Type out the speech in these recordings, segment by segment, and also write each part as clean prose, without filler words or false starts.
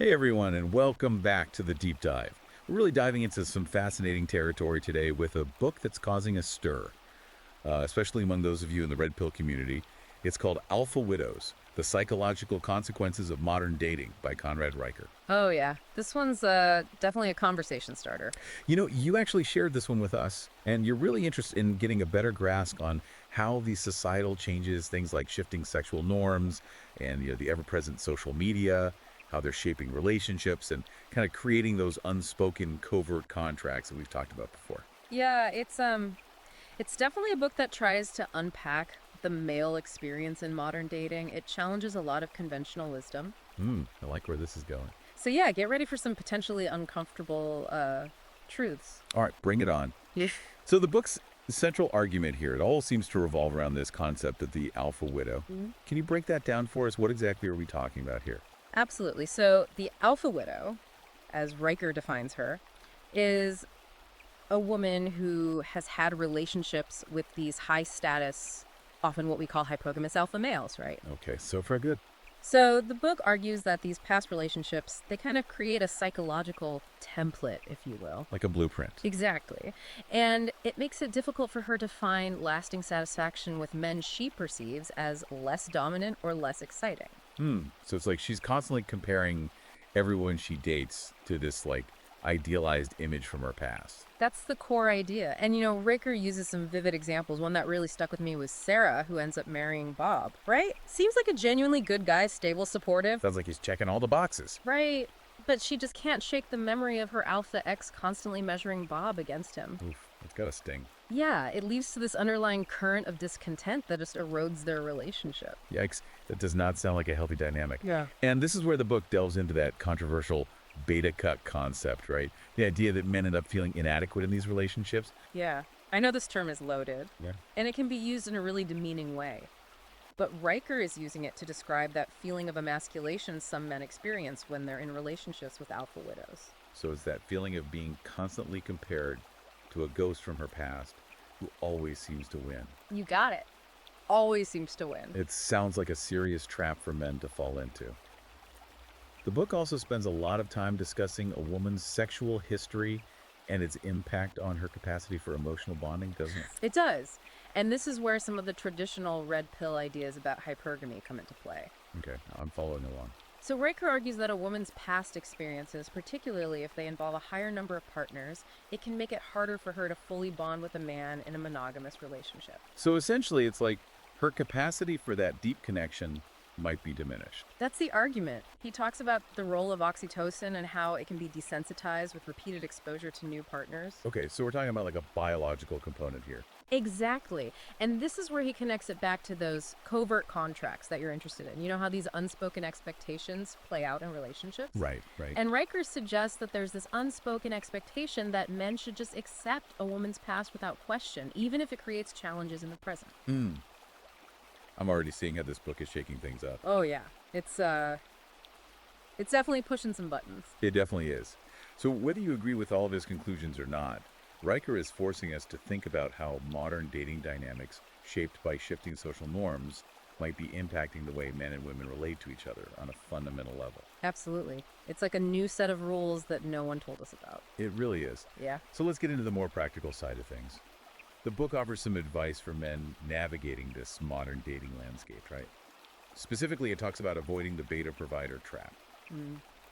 Hey everyone, and welcome back to the Deep Dive. We're really diving into some fascinating territory today with a book that's causing a stir, especially among those of you in the Red Pill community. It's called Alpha Widows, The Psychological Consequences of Modern Dating by Conrad Riker. Oh, yeah. This one's definitely a conversation starter. You know, you actually shared this one with us, and you're really interested in getting a better grasp on how these societal changes, things like shifting sexual norms and the ever-present social media, how they're shaping relationships and kind of creating those unspoken covert contracts that we've talked about before. Yeah, it's definitely a book that tries to unpack the male experience in modern dating. It challenges a lot of conventional wisdom. I like where this is going. So yeah, get ready for some potentially uncomfortable truths. All right, bring it on. Yeah. So the book's central argument here, it all seems to revolve around this concept of the alpha widow. Mhm. Can you break that down for us? What exactly are we talking about here? Absolutely. So the alpha widow, as Riker defines her, is a woman who has had relationships with these high status, often what we call hypogamous alpha males, right? Okay, so far good. So the book argues that these past relationships, they kind of create a psychological template, if you will. Like a blueprint. Exactly. And it makes it difficult for her to find lasting satisfaction with men she perceives as less dominant or less exciting. So it's like she's constantly comparing everyone she dates to this like idealized image from her past. That's the core idea. And Riker uses some vivid examples. One that really stuck with me was Sarah, who ends up marrying Bob, right? Seems like a genuinely good guy, stable, supportive. Sounds like he's checking all the boxes. Right. But she just can't shake the memory of her alpha ex constantly measuring Bob against him. Oof, it's got a sting. Yeah, it leads to this underlying current of discontent that just erodes their relationship. Yikes, that does not sound like a healthy dynamic. Yeah. And this is where the book delves into that controversial beta cut concept, right? The idea that men end up feeling inadequate in these relationships. Yeah. I know this term is loaded, Yeah. and it can be used in a really demeaning way. But Riker is using it to describe that feeling of emasculation some men experience when they're in relationships with alpha widows. So it's that feeling of being constantly compared to a ghost from her past who always seems to win. You got it. Always seems to win. It sounds like a serious trap for men to fall into. The book also spends a lot of time discussing a woman's sexual history and its impact on her capacity for emotional bonding, doesn't it? It does. And this is where some of the traditional red pill ideas about hypergamy come into play. Okay, I'm following along. So Riker argues that a woman's past experiences, particularly if they involve a higher number of partners, it can make it harder for her to fully bond with a man in a monogamous relationship. So essentially, it's like her capacity for that deep connection might be diminished. That's the argument. He talks about the role of oxytocin and how it can be desensitized with repeated exposure to new partners. Okay, so we're talking about like a biological component here. Exactly. And this is where he connects it back to those covert contracts that you're interested in. You know how these unspoken expectations play out in relationships? Right. And Riker suggests that there's this unspoken expectation that men should just accept a woman's past without question, even if it creates challenges in the present. I'm already seeing how this book is shaking things up. Oh yeah. It's definitely pushing some buttons. It definitely is. So whether you agree with all of his conclusions or not, Riker is forcing us to think about how modern dating dynamics, shaped by shifting social norms, might be impacting the way men and women relate to each other on a fundamental level. Absolutely. It's like a new set of rules that no one told us about. It really is. Yeah. So let's get into the more practical side of things. The book offers some advice for men navigating this modern dating landscape, right? Specifically, it talks about avoiding the beta provider trap.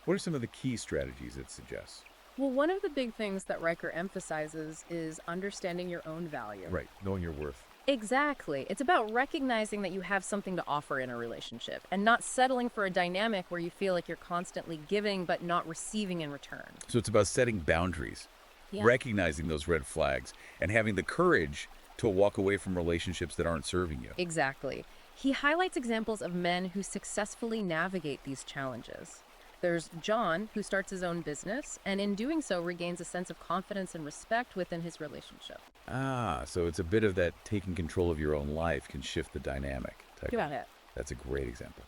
What are some of the key strategies it suggests? Well, one of the big things that Riker emphasizes is understanding your own value. Right, knowing your worth. Exactly. It's about recognizing that you have something to offer in a relationship and not settling for a dynamic where you feel like you're constantly giving but not receiving in return. So it's about setting boundaries, Yeah. recognizing those red flags, and having the courage to walk away from relationships that aren't serving you. Exactly. He highlights examples of men who successfully navigate these challenges. There's John, who starts his own business, and in doing so regains a sense of confidence and respect within his relationship. So it's a bit of that taking control of your own life can shift the dynamic. Think about it. That's a great example.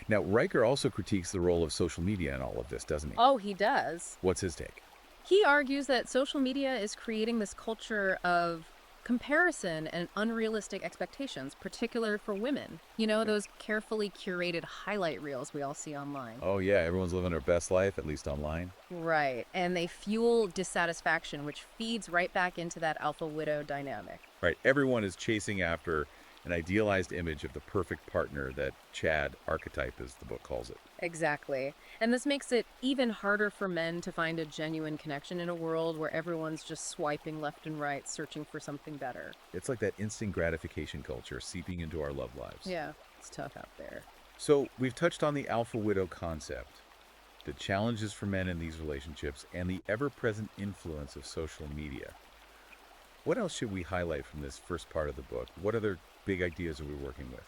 Now, Riker also critiques the role of social media in all of this, doesn't he? Oh, he does. What's his take? He argues that social media is creating this culture of Comparison and unrealistic expectations, particular for women. You know, those carefully curated highlight reels we all see online. Oh, yeah, everyone's living their best life, at least online. Right. And they fuel dissatisfaction, which feeds right back into that alpha widow dynamic. Right. Everyone is chasing after an idealized image of the perfect partner that Chad archetype, as the book calls it. Exactly. And this makes it even harder for men to find a genuine connection in a world where everyone's just swiping left and right, searching for something better. It's like that instant gratification culture seeping into our love lives. Yeah, it's tough out there. So, we've touched on the alpha widow concept, the challenges for men in these relationships, and the ever present influence of social media. What else should we highlight from this first part of the book? What other big ideas are we working with?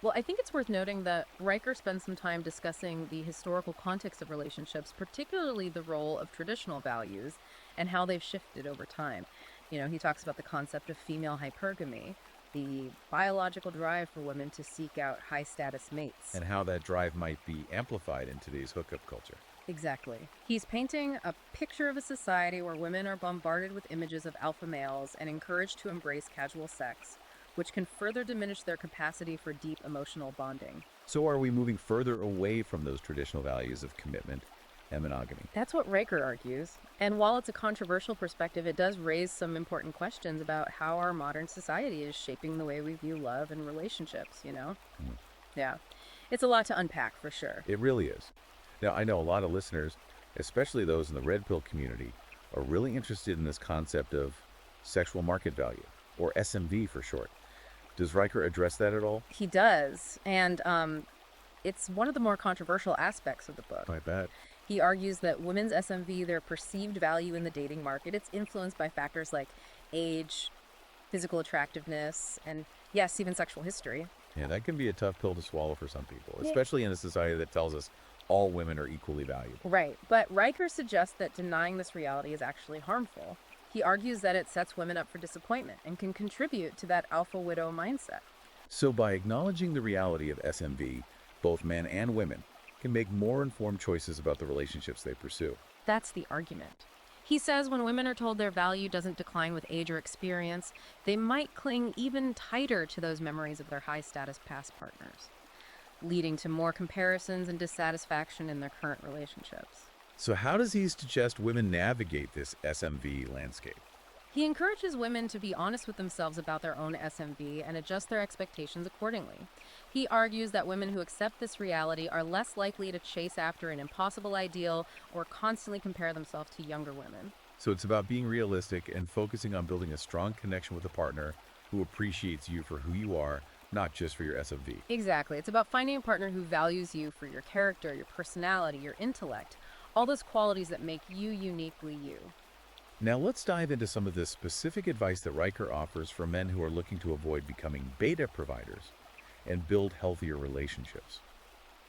Well, I think it's worth noting that Riker spends some time discussing the historical context of relationships, particularly the role of traditional values and how they've shifted over time. You know, he talks about the concept of female hypergamy, the biological drive for women to seek out high status mates. And how that drive might be amplified in today's hookup culture. Exactly. He's painting a picture of a society where women are bombarded with images of alpha males and encouraged to embrace casual sex, which can further diminish their capacity for deep emotional bonding. So, are we moving further away from those traditional values of commitment and monogamy? That's what Riker argues. And while it's a controversial perspective, it does raise some important questions about how our modern society is shaping the way we view love and relationships, you know? Mm. Yeah. It's a lot to unpack for sure. It really is. Now, I know a lot of listeners, especially those in the red pill community, are really interested in this concept of sexual market value, or SMV for short. Does Riker address that at all? He does. And it's one of the more controversial aspects of the book. I bet. He argues that women's SMV, their perceived value in the dating market, it's influenced by factors like age, physical attractiveness, and yes, even sexual history. Yeah, that can be a tough pill to swallow for some people, Yeah. especially in a society that tells us all women are equally valuable. Right. But Riker suggests that denying this reality is actually harmful. He argues that it sets women up for disappointment and can contribute to that alpha widow mindset. So, by acknowledging the reality of SMV, both men and women can make more informed choices about the relationships they pursue. That's the argument. He says when women are told their value doesn't decline with age or experience, they might cling even tighter to those memories of their high status past partners, leading to more comparisons and dissatisfaction in their current relationships. So, how does he suggest women navigate this SMV landscape? He encourages women to be honest with themselves about their own SMV and adjust their expectations accordingly. He argues that women who accept this reality are less likely to chase after an impossible ideal or constantly compare themselves to younger women. So, it's about being realistic and focusing on building a strong connection with a partner who appreciates you for who you are, not just for your SMV. Exactly. It's about finding a partner who values you for your character, your personality, your intellect, all those qualities that make you uniquely you. Now, let's dive into some of the specific advice that Riker offers for men who are looking to avoid becoming beta providers and build healthier relationships.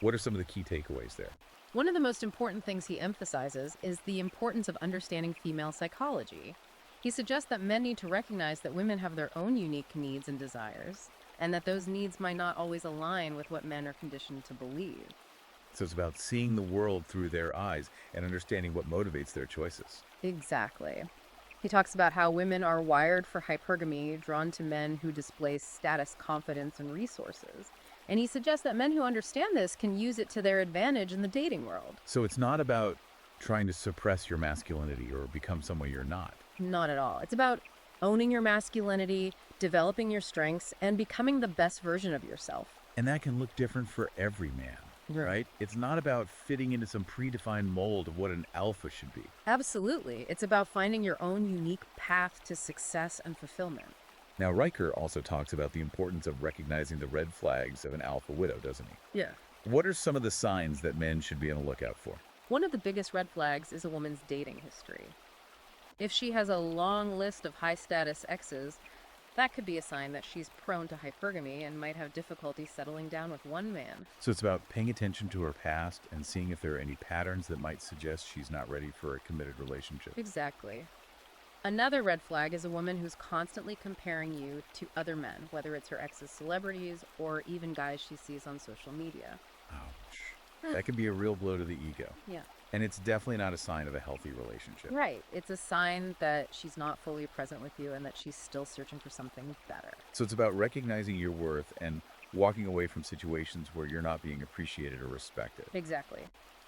What are some of the key takeaways there? One of the most important things he emphasizes is the importance of understanding female psychology. He suggests that men need to recognize that women have their own unique needs and desires, and that those needs might not always align with what men are conditioned to believe. So it's about seeing the world through their eyes and understanding what motivates their choices. Exactly. He talks about how women are wired for hypergamy, drawn to men who display status, confidence, and resources. And he suggests that men who understand this can use it to their advantage in the dating world. So it's not about trying to suppress your masculinity or become someone you're not. Not at all. It's about owning your masculinity, developing your strengths, and becoming the best version of yourself. And that can look different for every man, right? It's not about fitting into some predefined mold of what an alpha should be. Absolutely. It's about finding your own unique path to success and fulfillment. Now, Riker also talks about the importance of recognizing the red flags of an alpha widow, doesn't he? Yeah. What are some of the signs that men should be on the lookout for? One of the biggest red flags is a woman's dating history. If she has a long list of high-status exes, that could be a sign that she's prone to hypergamy and might have difficulty settling down with one man. So it's about paying attention to her past and seeing if there are any patterns that might suggest she's not ready for a committed relationship. Exactly. Another red flag is a woman who's constantly comparing you to other men, whether it's her ex's celebrities or even guys she sees on social media. Ouch. That can be a real blow to the ego. Yeah. And it's definitely not a sign of a healthy relationship. Right. It's a sign that she's not fully present with you and that she's still searching for something better. So it's about recognizing your worth and walking away from situations where you're not being appreciated or respected. Exactly.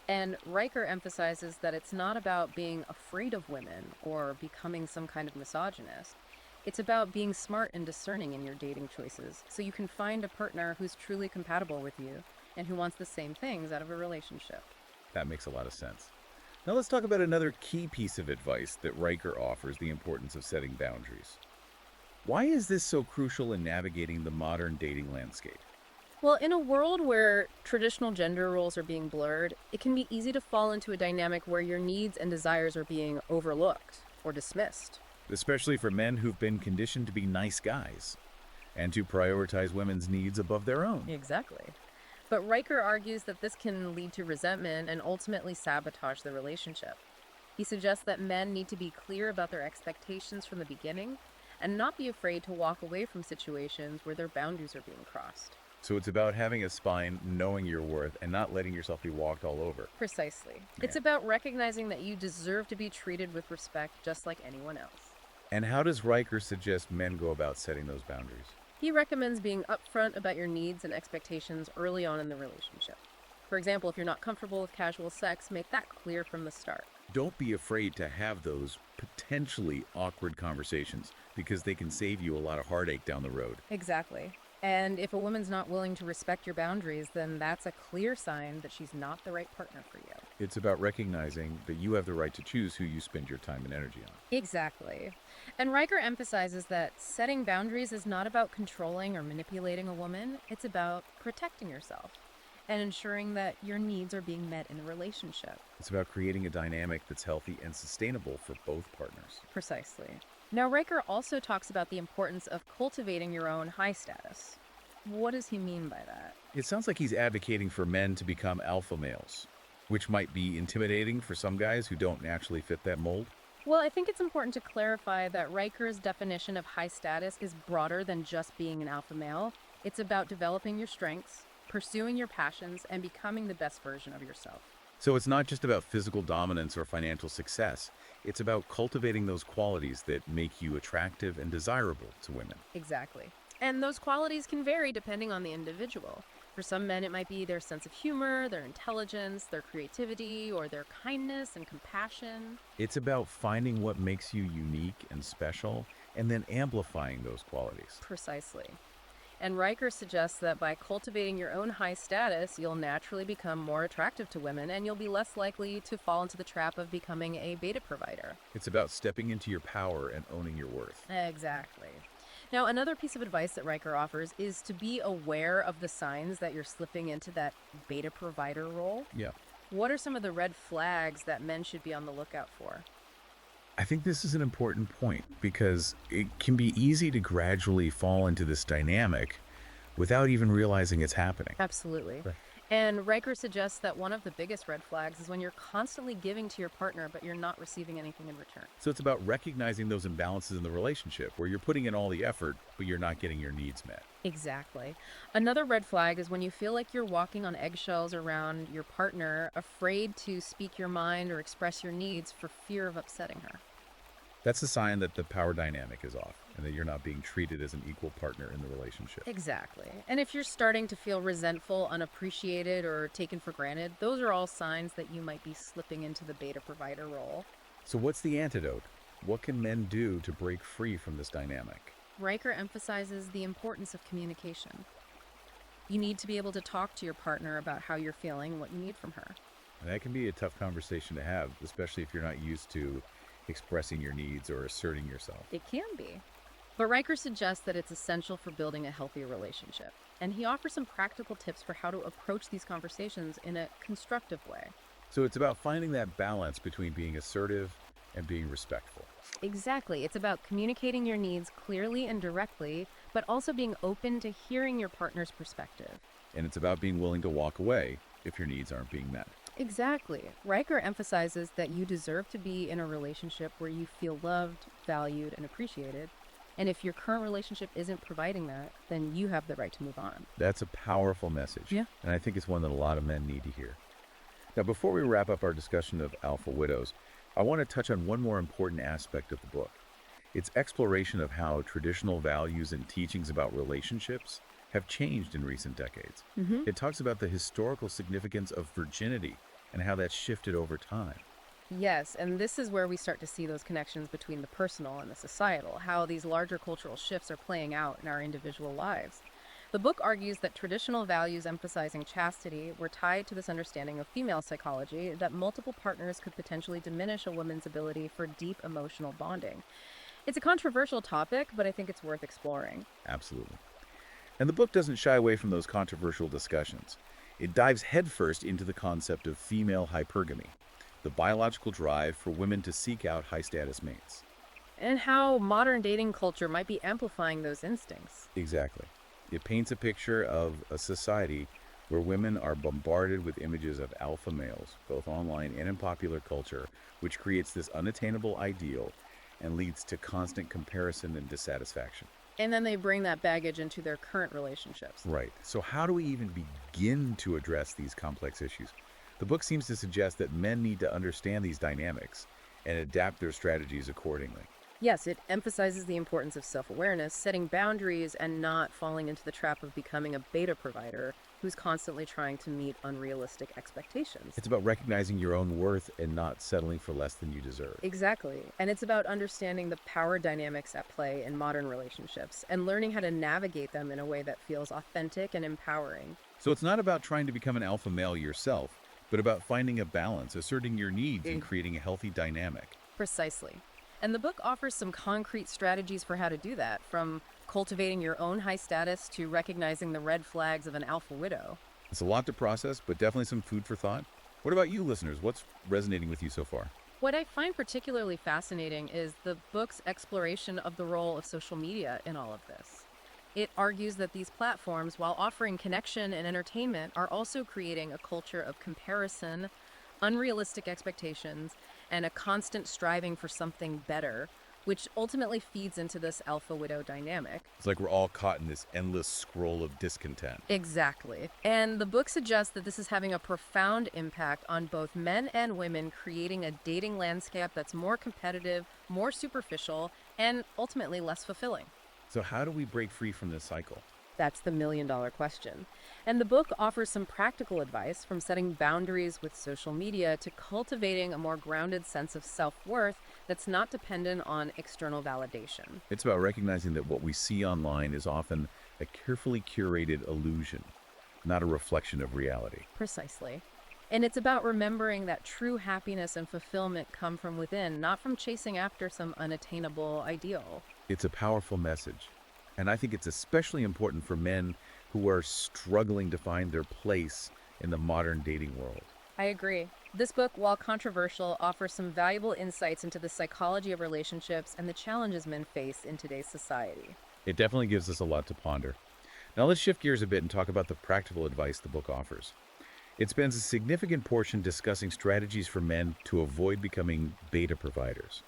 And Riker emphasizes that it's not about being afraid of women or becoming some kind of misogynist. It's about being smart and discerning in your dating choices so you can find a partner who's truly compatible with you and who wants the same things out of a relationship. That makes a lot of sense. Now let's talk about another key piece of advice that Riker offers, the importance of setting boundaries. Why is this so crucial in navigating the modern dating landscape? Well, in a world where traditional gender roles are being blurred, it can be easy to fall into a dynamic where your needs and desires are being overlooked or dismissed. Especially for men who've been conditioned to be nice guys and to prioritize women's needs above their own. Exactly. But Riker argues that this can lead to resentment and ultimately sabotage the relationship. He suggests that men need to be clear about their expectations from the beginning and not be afraid to walk away from situations where their boundaries are being crossed. So it's about having a spine, knowing your worth, and not letting yourself be walked all over. Precisely. Yeah. It's about recognizing that you deserve to be treated with respect just like anyone else. And how does Riker suggest men go about setting those boundaries? He recommends being upfront about your needs and expectations early on in the relationship. For example, if you're not comfortable with casual sex, make that clear from the start. Don't be afraid to have those potentially awkward conversations because they can save you a lot of heartache down the road. Exactly. And if a woman's not willing to respect your boundaries, then that's a clear sign that she's not the right partner for you. It's about recognizing that you have the right to choose who you spend your time and energy on. Exactly. And Riker emphasizes that setting boundaries is not about controlling or manipulating a woman, it's about protecting yourself and ensuring that your needs are being met in the relationship. It's about creating a dynamic that's healthy and sustainable for both partners. Precisely. Now, Riker also talks about the importance of cultivating your own high status. What does he mean by that? It sounds like he's advocating for men to become alpha males, which might be intimidating for some guys who don't naturally fit that mold. Well, I think it's important to clarify that Riker's definition of high status is broader than just being an alpha male. It's about developing your strengths, pursuing your passions, and becoming the best version of yourself. So it's not just about physical dominance or financial success. It's about cultivating those qualities that make you attractive and desirable to women. Exactly. And those qualities can vary depending on the individual. For some men, it might be their sense of humor, their intelligence, their creativity, or their kindness and compassion. It's about finding what makes you unique and special and then amplifying those qualities. Precisely. And Riker suggests that by cultivating your own high status, you'll naturally become more attractive to women and you'll be less likely to fall into the trap of becoming a beta provider. It's about stepping into your power and owning your worth. Exactly. Now, another piece of advice that Riker offers is to be aware of the signs that you're slipping into that beta provider role. Yeah. What are some of the red flags that men should be on the lookout for? I think this is an important point because it can be easy to gradually fall into this dynamic without even realizing it's happening. Absolutely. Right. And Riker suggests that one of the biggest red flags is when you're constantly giving to your partner, but you're not receiving anything in return. So it's about recognizing those imbalances in the relationship where you're putting in all the effort, but you're not getting your needs met. Exactly. Another red flag is when you feel like you're walking on eggshells around your partner, afraid to speak your mind or express your needs for fear of upsetting her. That's a sign that the power dynamic is off and that you're not being treated as an equal partner in the relationship. Exactly. And if you're starting to feel resentful, unappreciated, or taken for granted, those are all signs that you might be slipping into the beta provider role. So what's the antidote? What can men do to break free from this dynamic? Riker emphasizes the importance of communication. You need to be able to talk to your partner about how you're feeling and what you need from her. And that can be a tough conversation to have, especially if you're not used to expressing your needs or asserting yourself. It can be. But Riker suggests that it's essential for building a healthier relationship. And he offers some practical tips for how to approach these conversations in a constructive way. So it's about finding that balance between being assertive and being respectful. Exactly. It's about communicating your needs clearly and directly, but also being open to hearing your partner's perspective. And it's about being willing to walk away if your needs aren't being met. Exactly. Riker emphasizes that you deserve to be in a relationship where you feel loved, valued, and appreciated. And if your current relationship isn't providing that, then you have the right to move on. That's a powerful message. Yeah. And I think it's one that a lot of men need to hear. Now, before we wrap up our discussion of alpha widows, I want to touch on one more important aspect of the book. Its exploration of how traditional values and teachings about relationships have changed in recent decades. Hmm. It talks about the historical significance of virginity and how that's shifted over time. Yes, and this is where we start to see those connections between the personal and the societal, how these larger cultural shifts are playing out in our individual lives. The book argues that traditional values emphasizing chastity were tied to this understanding of female psychology that multiple partners could potentially diminish a woman's ability for deep emotional bonding. It's a controversial topic, but I think it's worth exploring. Absolutely. And the book doesn't shy away from those controversial discussions. It dives headfirst into the concept of female hypergamy, the biological drive for women to seek out high status mates. And how modern dating culture might be amplifying those instincts. Exactly. It paints a picture of a society where women are bombarded with images of alpha males, both online and in popular culture, which creates this unattainable ideal and leads to constant comparison and dissatisfaction. And then they bring that baggage into their current relationships. Right. So, how do we even begin to address these complex issues? The book seems to suggest that men need to understand these dynamics and adapt their strategies accordingly. Yes, it emphasizes the importance of self awareness, setting boundaries, and not falling into the trap of becoming a beta provider who's constantly trying to meet unrealistic expectations. It's about recognizing your own worth and not settling for less than you deserve. Exactly. And it's about understanding the power dynamics at play in modern relationships and learning how to navigate them in a way that feels authentic and empowering. So, it's not about trying to become an alpha male yourself, but about finding a balance, asserting your needs, and creating a healthy dynamic. Precisely. And the book offers some concrete strategies for how to do that, from cultivating your own high status to recognizing the red flags of an alpha widow. It's a lot to process, but definitely some food for thought. What about you, listeners? What's resonating with you so far? What I find particularly fascinating is the book's exploration of the role of social media in all of this. It argues that these platforms, while offering connection and entertainment, are also creating a culture of comparison, unrealistic expectations, and a constant striving for something better, which ultimately feeds into this alpha widow dynamic. It's like we're all caught in this endless scroll of discontent. Exactly. And the book suggests that this is having a profound impact on both men and women, creating a dating landscape that's more competitive, more superficial, and ultimately less fulfilling. So, how do we break free from this cycle? That's the million-dollar question. And the book offers some practical advice from setting boundaries with social media to cultivating a more grounded sense of self-worth that's not dependent on external validation. It's about recognizing that what we see online is often a carefully curated illusion, not a reflection of reality. Precisely. And it's about remembering that true happiness and fulfillment come from within, not from chasing after some unattainable ideal. It's a powerful message. And I think it's especially important for men who are struggling to find their place in the modern dating world. I agree. This book, while controversial, offers some valuable insights into the psychology of relationships and the challenges men face in today's society. It definitely gives us a lot to ponder. Now let's shift gears a bit and talk about the practical advice the book offers. It spends a significant portion discussing strategies for men to avoid becoming beta providers.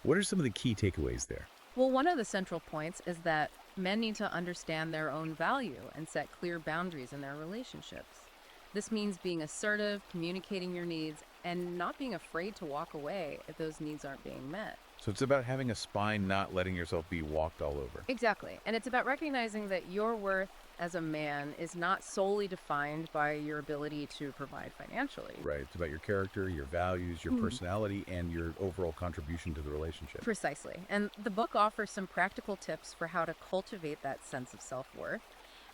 What are some of the key takeaways there? Well, one of the central points is that men need to understand their own value and set clear boundaries in their relationships. This means being assertive, communicating your needs, and not being afraid to walk away if those needs aren't being met. So it's about having a spine, not letting yourself be walked all over. Exactly. And it's about recognizing that your worth as a man is not solely defined by your ability to provide financially. Right. It's about your character, your values, your personality, and your overall contribution to the relationship. Precisely. And the book offers some practical tips for how to cultivate that sense of self-worth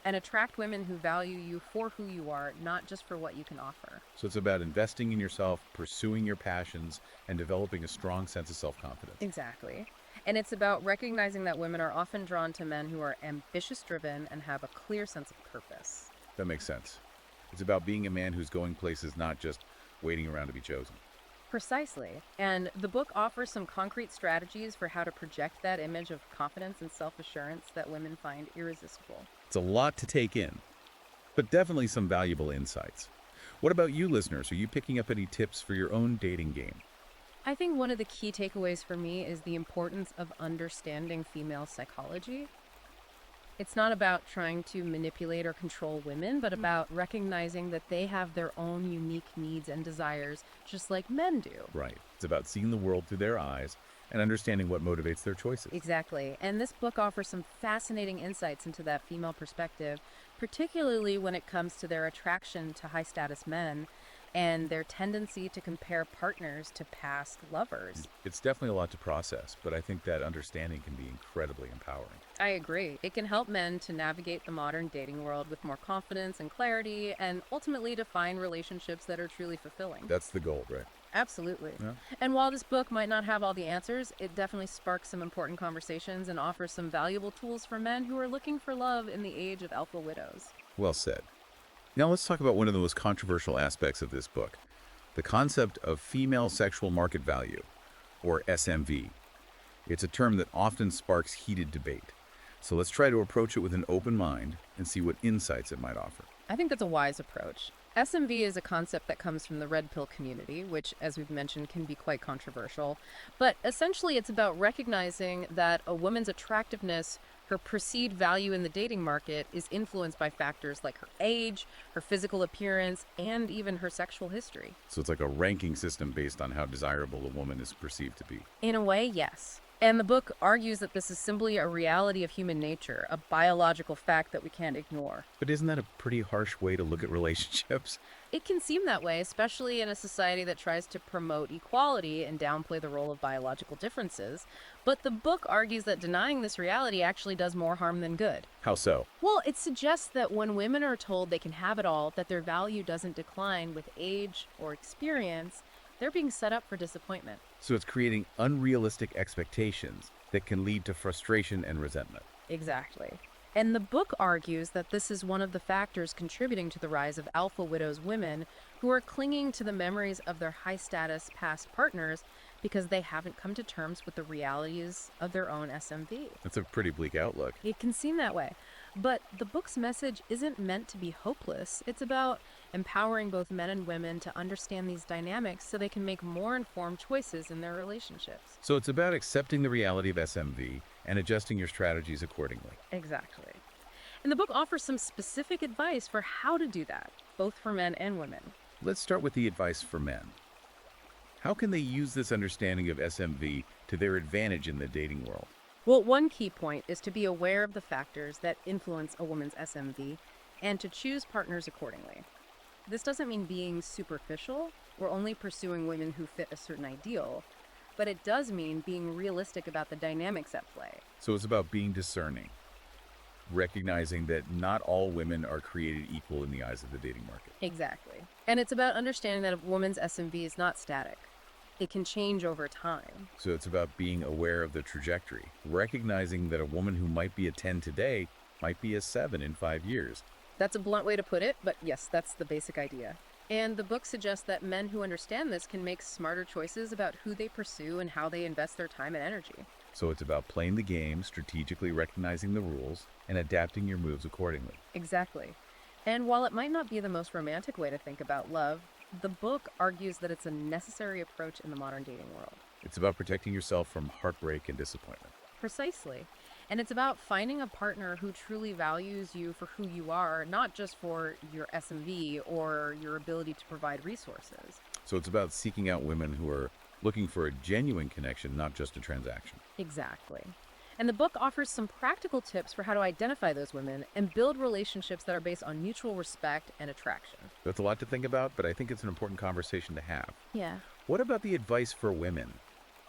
and attract women who value you for who you are, not just for what you can offer. So it's about investing in yourself, pursuing your passions, and developing a strong sense of self-confidence. Exactly. And it's about recognizing that women are often drawn to men who are ambitious driven and have a clear sense of purpose. That makes sense. It's about being a man who's going places, not just waiting around to be chosen. Precisely. And the book offers some concrete strategies for how to project that image of confidence and self-assurance that women find irresistible. It's a lot to take in, but definitely some valuable insights. What about you, listeners? Are you picking up any tips for your own dating game? I think one of the key takeaways for me is the importance of understanding female psychology. It's not about trying to manipulate or control women, but about recognizing that they have their own unique needs and desires, just like men do. Right. It's about seeing the world through their eyes and understanding what motivates their choices. Exactly. And this book offers some fascinating insights into that female perspective, particularly when it comes to their attraction to high status men and their tendency to compare partners to past lovers. It's definitely a lot to process, but I think that understanding can be incredibly empowering. I agree. It can help men to navigate the modern dating world with more confidence and clarity, and ultimately to find relationships that are truly fulfilling. That's the goal, right? Absolutely. Yeah. And while this book might not have all the answers, it definitely sparks some important conversations and offers some valuable tools for men who are looking for love in the age of alpha widows. Well said. Now let's talk about one of the most controversial aspects of this book, the concept of female sexual market value, or SMV. It's a term that often sparks heated debate. So let's try to approach it with an open mind and see what insights it might offer. I think that's a wise approach. SMV is a concept that comes from the red pill community, which, as we've mentioned, can be quite controversial. But essentially, it's about recognizing that a woman's attractiveness, her perceived value in the dating market, is influenced by factors like her age, her physical appearance, and even her sexual history. So it's like a ranking system based on how desirable a woman is perceived to be. In a way, yes. And the book argues that this is simply a reality of human nature, a biological fact that we can't ignore. But isn't that a pretty harsh way to look at relationships? It can seem that way, especially in a society that tries to promote equality and downplay the role of biological differences. But the book argues that denying this reality actually does more harm than good. How so? Well, it suggests that when women are told they can have it all, that their value doesn't decline with age or experience, they're being set up for disappointment. So it's creating unrealistic expectations that can lead to frustration and resentment. Exactly. And the book argues that this is one of the factors contributing to the rise of alpha widows women who are clinging to the memories of their high status past partners because they haven't come to terms with the realities of their own SMV. That's a pretty bleak outlook. It can seem that way. But the book's message isn't meant to be hopeless. It's about empowering both men and women to understand these dynamics so they can make more informed choices in their relationships. So it's about accepting the reality of SMV and adjusting your strategies accordingly. Exactly. And the book offers some specific advice for how to do that, both for men and women. Let's start with the advice for men. How can they use this understanding of SMV to their advantage in the dating world? Well, one key point is to be aware of the factors that influence a woman's SMV and to choose partners accordingly. This doesn't mean being superficial or only pursuing women who fit a certain ideal, but it does mean being realistic about the dynamics at play. So it's about being discerning, recognizing that not all women are created equal in the eyes of the dating market. Exactly. And it's about understanding that a woman's SMV is not static. It can change over time. So it's about being aware of the trajectory, recognizing that a woman who might be a 10 today might be a 7 in 5 years. That's a blunt way to put it, but yes, that's the basic idea. And the book suggests that men who understand this can make smarter choices about who they pursue and how they invest their time and energy. So it's about playing the game, strategically recognizing the rules, and adapting your moves accordingly. Exactly. And while it might not be the most romantic way to think about love, the book argues that it's a necessary approach in the modern dating world. It's about protecting yourself from heartbreak and disappointment. Precisely. And it's about finding a partner who truly values you for who you are, not just for your SMV or your ability to provide resources. So it's about seeking out women who are looking for a genuine connection, not just a transaction. Exactly. And the book offers some practical tips for how to identify those women and build relationships that are based on mutual respect and attraction. That's a lot to think about, but I think it's an important conversation to have. Yeah. What about the advice for women?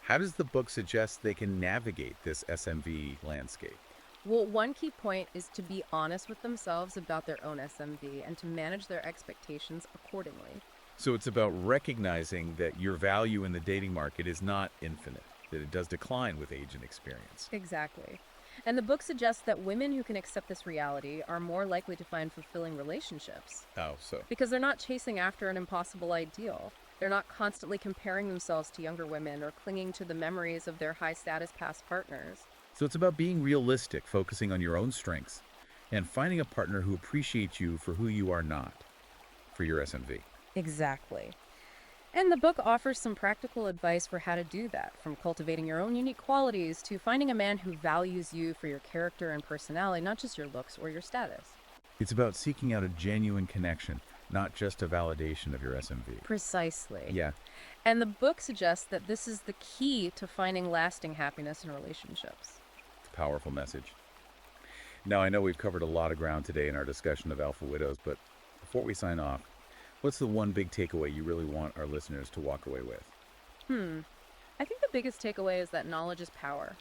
How does the book suggest they can navigate this SMV landscape? Well, one key point is to be honest with themselves about their own SMV and to manage their expectations accordingly. So it's about recognizing that your value in the dating market is not infinite, that it does decline with age and experience. Exactly. And the book suggests that women who can accept this reality are more likely to find fulfilling relationships Oh, so because they're not chasing after an impossible ideal. They're not constantly comparing themselves to younger women or clinging to the memories of their high status past partners. So it's about being realistic, focusing on your own strengths, and finding a partner who appreciates you for who you are not, for your SMV. Exactly. And the book offers some practical advice for how to do that, from cultivating your own unique qualities to finding a man who values you for your character and personality, not just your looks or your status. It's about seeking out a genuine connection, not just a validation of your SMV. Precisely. Yeah, And the book suggests that this is the key to finding lasting happiness in relationships. it's a powerful message. Now, I know we've covered a lot of ground today in our discussion of alpha widows, but before we sign off, what's the one big takeaway you really want our listeners to walk away with? I think the biggest takeaway is that knowledge is power.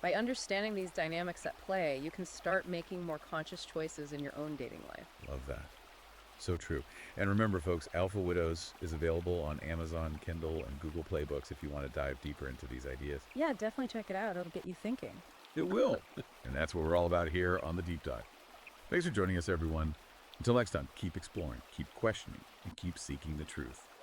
By understanding these dynamics at play, you can start making more conscious choices in your own dating life. Love that. So true. And remember, folks, Alpha Widows is available on Amazon, Kindle, and Google Play Books if you want to dive deeper into these ideas. Yeah, definitely check it out. It'll get you thinking. It will. And that's what we're all about here on The Deep Dive. Thanks for joining us, everyone. Until next time, keep exploring, keep questioning, and keep seeking the truth.